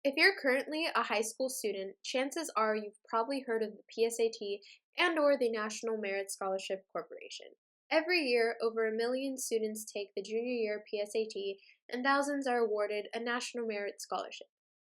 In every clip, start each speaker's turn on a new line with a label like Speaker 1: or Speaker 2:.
Speaker 1: If you're currently a high school student, chances are you've probably heard of the PSAT and/or the National Merit Scholarship Corporation. Every year, over 1 million students take the junior year PSAT, and thousands are awarded a National Merit Scholarship.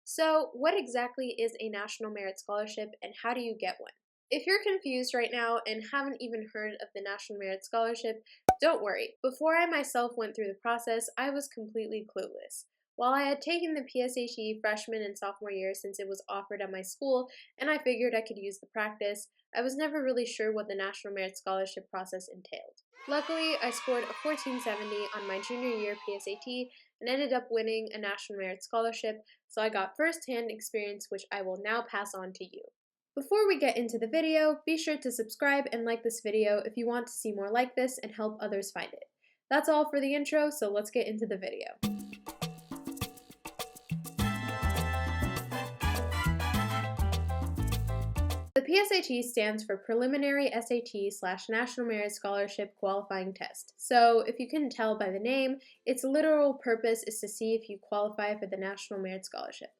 Speaker 1: So, what exactly is a National Merit Scholarship and how do you get one? If you're confused right now and haven't even heard of the National Merit Scholarship, don't worry. Before I myself went through the process, I was completely clueless. While I had taken the PSAT freshman and sophomore year since it was offered at my school and I figured I could use the practice, I was never really sure what the National Merit Scholarship process entailed. Luckily, I scored a 1470 on my junior year PSAT and ended up winning a National Merit Scholarship, so I got first-hand experience which I will now pass on to you. Before we get into the video, be sure to subscribe and like this video if you want to see more like this and help others find it. That's all for the intro, so let's get into the video. The PSAT stands for Preliminary SAT/National Merit Scholarship Qualifying Test. So, if you couldn't tell by the name, its literal purpose is to see if you qualify for the National Merit Scholarship.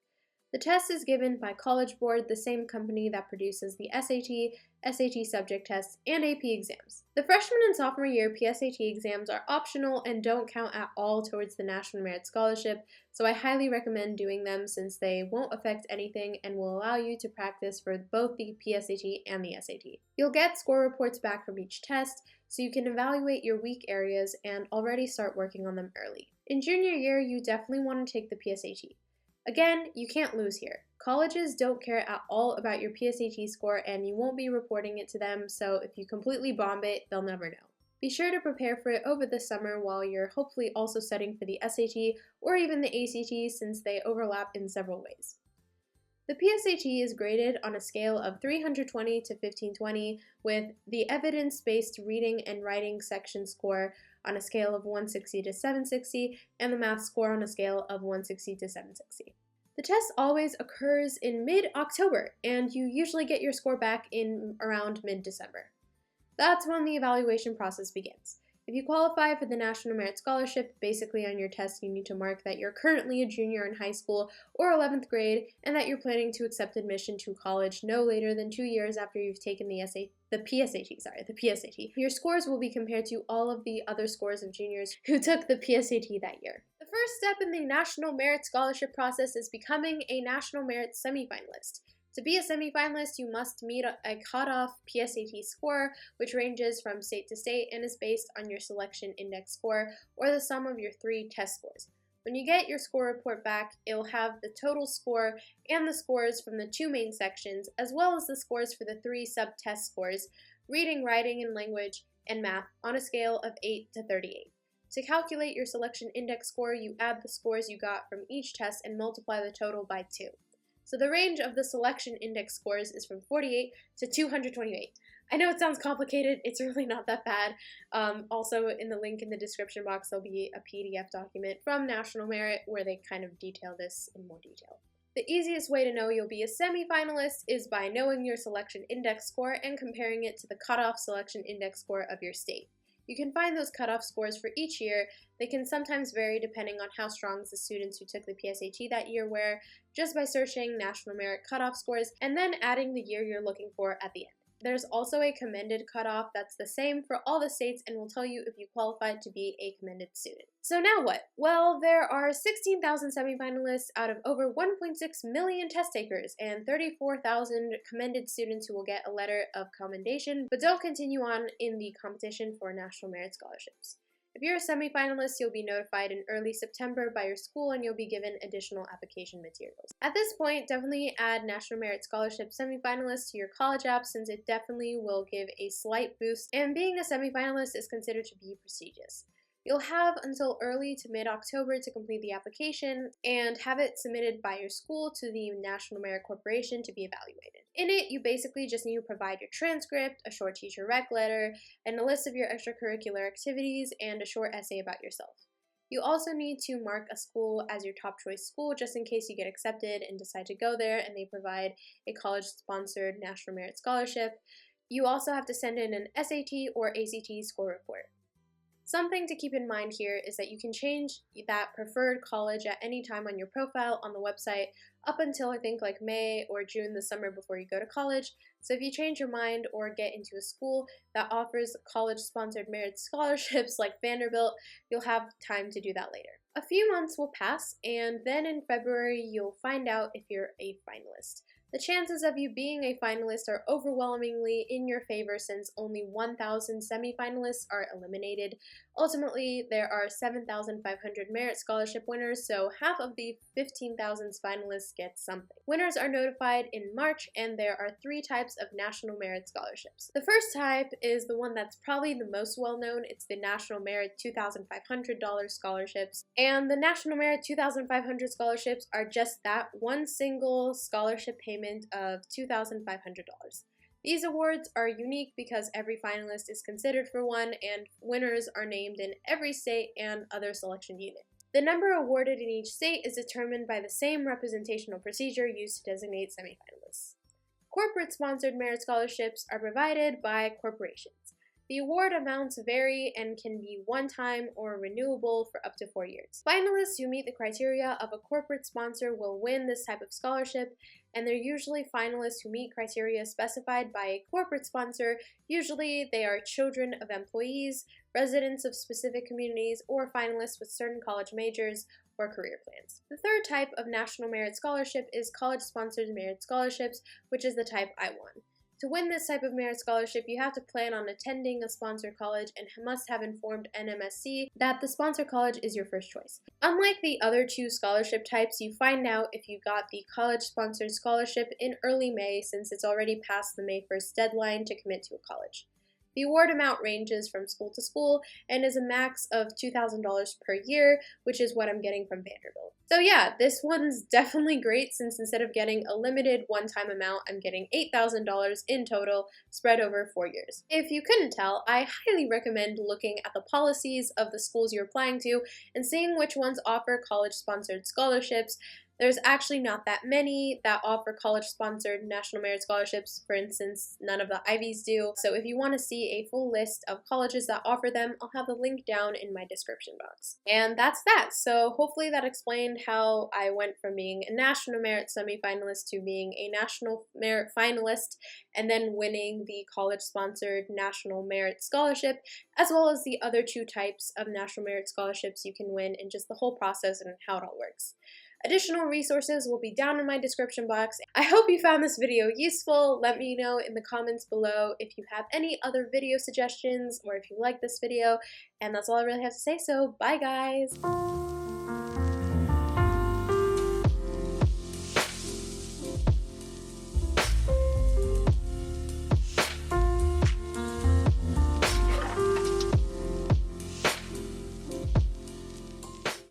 Speaker 1: The test is given by College Board, the same company that produces the SAT, SAT subject tests, and AP exams. The freshman and sophomore year PSAT exams are optional and don't count at all towards the National Merit Scholarship, so I highly recommend doing them since they won't affect anything and will allow you to practice for both the PSAT and the SAT. You'll get score reports back from each test, so you can evaluate your weak areas and already start working on them early. In junior year, you definitely want to take the PSAT. Again, you can't lose here. Colleges don't care at all about your PSAT score and you won't be reporting it to them, so if you completely bomb it, they'll never know. Be sure to prepare for it over the summer while you're hopefully also studying for the SAT or even the ACT since they overlap in several ways. The PSAT is graded on a scale of 320 to 1520 with the evidence-based reading and writing section score on a scale of 160 to 760 and the math score on a scale of 160 to 760. The test always occurs in mid-October and you usually get your score back in around mid-December. That's when the evaluation process begins. If you qualify for the National Merit Scholarship, basically on your test you need to mark that you're currently a junior in high school or 11th grade and that you're planning to accept admission to college no later than 2 years after you've taken the PSAT. Your scores will be compared to all of the other scores of juniors who took the PSAT that year. The first step in the National Merit Scholarship process is becoming a National Merit semifinalist. To be a semifinalist, you must meet a cutoff PSAT score, which ranges from state to state and is based on your selection index score, or the sum of your 3 test scores. When you get your score report back, it'll have the total score and the scores from the 2 main sections, as well as the scores for the 3 sub-test scores, reading, writing, and language, and math, on a scale of 8 to 38. To calculate your selection index score, you add the scores you got from each test and multiply the total by 2. So the range of the selection index scores is from 48 to 228. I know it sounds complicated, it's really not that bad. Also in the link in the description box there'll be a PDF document from National Merit where they kind of detail this in more detail. The easiest way to know you'll be a semifinalist is by knowing your selection index score and comparing it to the cutoff selection index score of your state. You can find those cutoff scores for each year. They can sometimes vary depending on how strong the students who took the PSAT that year were, just by searching National Merit cutoff scores and then adding the year you're looking for at the end. There's also a commended cutoff that's the same for all the states and will tell you if you qualified to be a commended student. So now what? Well, there are 16,000 semifinalists out of over 1.6 million test takers and 34,000 commended students who will get a letter of commendation, but don't continue on in the competition for National Merit Scholarships. If you're a semifinalist, you'll be notified in early September by your school and you'll be given additional application materials. At this point, definitely add National Merit Scholarship semifinalist to your college app since it definitely will give a slight boost, and being a semifinalist is considered to be prestigious. You'll have until early to mid-October to complete the application and have it submitted by your school to the National Merit Corporation to be evaluated. In it, you basically just need to provide your transcript, a short teacher rec letter, and a list of your extracurricular activities, and a short essay about yourself. You also need to mark a school as your top choice school just in case you get accepted and decide to go there and they provide a college-sponsored National Merit Scholarship. You also have to send in an SAT or ACT score report. Something to keep in mind here is that you can change that preferred college at any time on your profile on the website up until I think like May or June the summer before you go to college. So if you change your mind or get into a school that offers college-sponsored merit scholarships like Vanderbilt, you'll have time to do that later. A few months will pass, and then in February you'll find out if you're a finalist. The chances of you being a finalist are overwhelmingly in your favor since only 1,000 semifinalists are eliminated. Ultimately, there are 7,500 merit scholarship winners, so half of the 15,000 finalists get something. Winners are notified in March, and there are 3 types of National Merit Scholarships. The first type is the one that's probably the most well-known. It's the National Merit $2,500 scholarships. And the National Merit $2,500 scholarships are just that, one single scholarship payment of $2,500. These awards are unique because every finalist is considered for one, and winners are named in every state and other selection unit. The number awarded in each state is determined by the same representational procedure used to designate semifinalists. Corporate-sponsored merit scholarships are provided by corporations. The award amounts vary and can be one-time or renewable for up to 4 years. Finalists who meet the criteria of a corporate sponsor will win this type of scholarship, and they're usually finalists who meet criteria specified by a corporate sponsor. Usually they are children of employees, residents of specific communities, or finalists with certain college majors or career plans. The third type of National Merit Scholarship is college-sponsored merit scholarships, which is the type I won. To win this type of merit scholarship, you have to plan on attending a sponsored college and must have informed NMSC that the sponsored college is your first choice. Unlike the other 2 scholarship types, you find out if you got the college-sponsored scholarship in early May, since it's already past the May 1st deadline to commit to a college. The award amount ranges from school to school and is a max of $2,000 per year, which is what I'm getting from Vanderbilt. So yeah, this one's definitely great since instead of getting a limited one-time amount, I'm getting $8,000 in total spread over 4 years. If you couldn't tell, I highly recommend looking at the policies of the schools you're applying to and seeing which ones offer college-sponsored scholarships. There's actually not that many that offer college-sponsored National Merit Scholarships. For instance, none of the Ivies do. So if you want to see a full list of colleges that offer them, I'll have the link down in my description box. And that's that. So hopefully that explained how I went from being a National Merit semifinalist to being a National Merit finalist, and then winning the college-sponsored National Merit Scholarship, as well as the other 2 types of National Merit Scholarships you can win, and just the whole process and how it all works. Additional resources will be down in my description box. I hope you found this video useful. Let me know in the comments below if you have any other video suggestions or if you like this video. And that's all I really have to say, so bye guys!